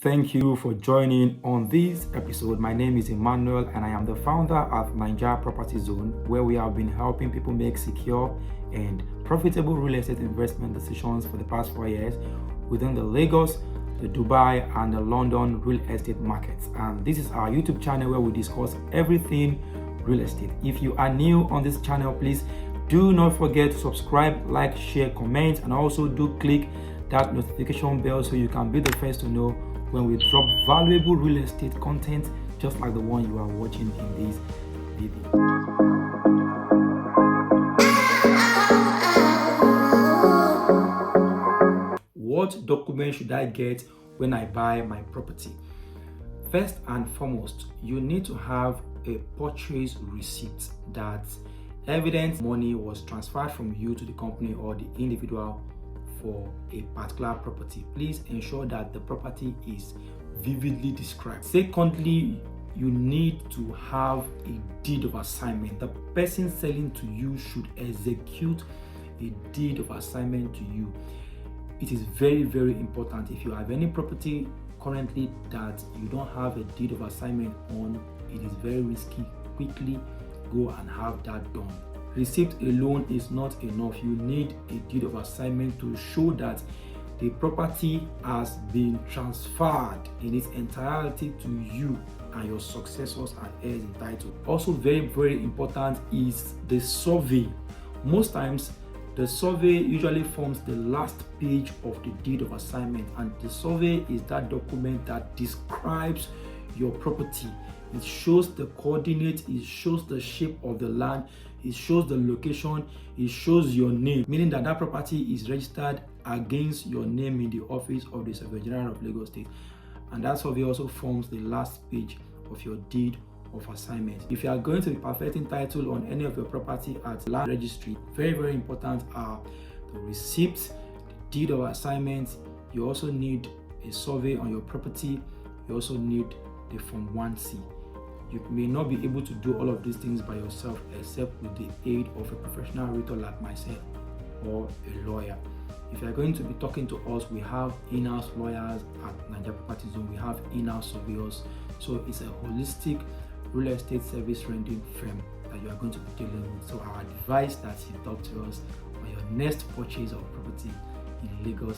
Thank you for joining on this episode. My name is Emmanuel and I am the founder of Nigeria Property Zone, where we have been helping people make secure and profitable real estate investment decisions for the past 4 years within the Lagos, the Dubai and the London real estate markets. And this is our YouTube channel where we discuss everything real estate. If you are new on this channel, please do not forget to subscribe, like, share, comment, and also do click that notification bell so you can be the first to know when we drop valuable real estate content just like the one you are watching in this video. What document should I get when I buy my property? First and foremost, you need to have a purchase receipt that evidence money was transferred from you to the company or the individual for a particular property. Please ensure that the property is vividly described. Secondly, you need to have a deed of assignment. The person selling to you should execute a deed of assignment to you. It is very, very important. If you have any property currently that you don't have a deed of assignment on, it is very risky. Quickly go and have that done. Receipt alone is not enough. You need a deed of assignment to show that the property has been transferred in its entirety to you and your successors and heirs in title. Also very, very important is the survey. Most times the survey usually forms the last page of the deed of assignment, and the survey is that document that describes your property. It shows the coordinates, it shows the shape of the land, it shows the location, it shows your name, meaning that that property is registered against your name in the office of the Surveyor General of Lagos State. And that survey also forms the last page of your deed of assignment. If you are going to be perfecting title on any of your property at land registry, very, very important are the receipts, the deed of assignment. You also need a survey on your property. You also need the Form 1C. You may not be able to do all of these things by yourself except with the aid of a professional realtor like myself or a lawyer. If you are going to be talking to us, we have in-house lawyers at Nigeria Property Zone. We have in-house surveyors. So it's a holistic real estate service rendering firm that you are going to be dealing with. So our advice that you talk to us on your next purchase of property in Lagos.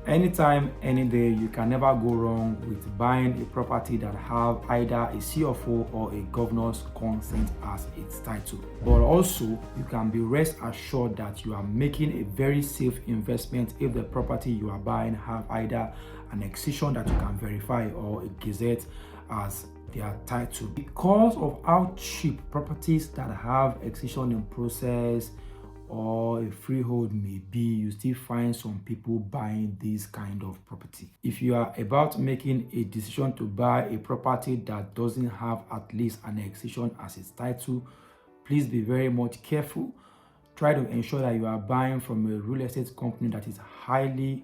Anytime, any day, you can never go wrong with buying a property that have either a CFO or a governor's consent as its title. But also, you can be rest assured that you are making a very safe investment if the property you are buying have either an Excision that you can verify or a Gazette as their title. Because of how cheap properties that have Excision in process or a freehold may be, you still find some people buying this kind of property. If you are about making a decision to buy a property that doesn't have at least an Excision as its title, please be very much careful. Try to ensure that you are buying from a real estate company that is highly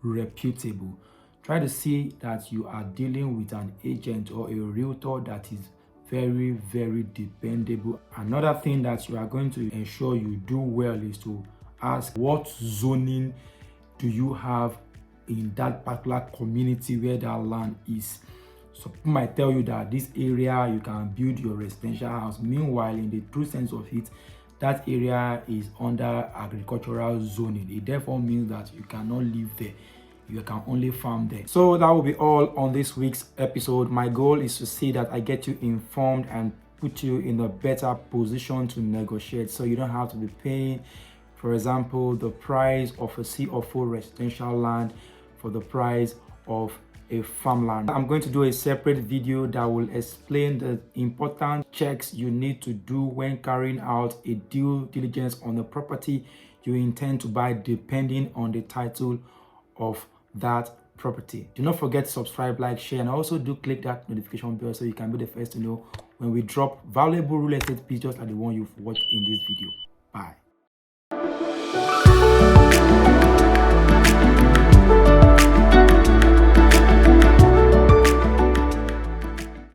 reputable. Try to see that you are dealing with an agent or a realtor that is very, very dependable. Another thing that you are going to ensure you do well is to ask, what zoning do you have in that particular community where that land is? So people might tell you that this area you can build your residential house. Meanwhile, in the true sense of it, that area is under agricultural zoning. It therefore means that you cannot live there. You can only farm there. So that will be all on this week's episode. My goal is to see that I get you informed and put you in a better position to negotiate, so you don't have to be paying, for example, the price of a CFO residential land for the price of a farmland. I'm going to do a separate video that will explain the important checks you need to do when carrying out a due diligence on the property you intend to buy, depending on the title of that property. Do not forget to subscribe, like, share, and also do click that notification bell so you can be the first to know when we drop valuable real estate pictures like the one you've watched in this video. Bye.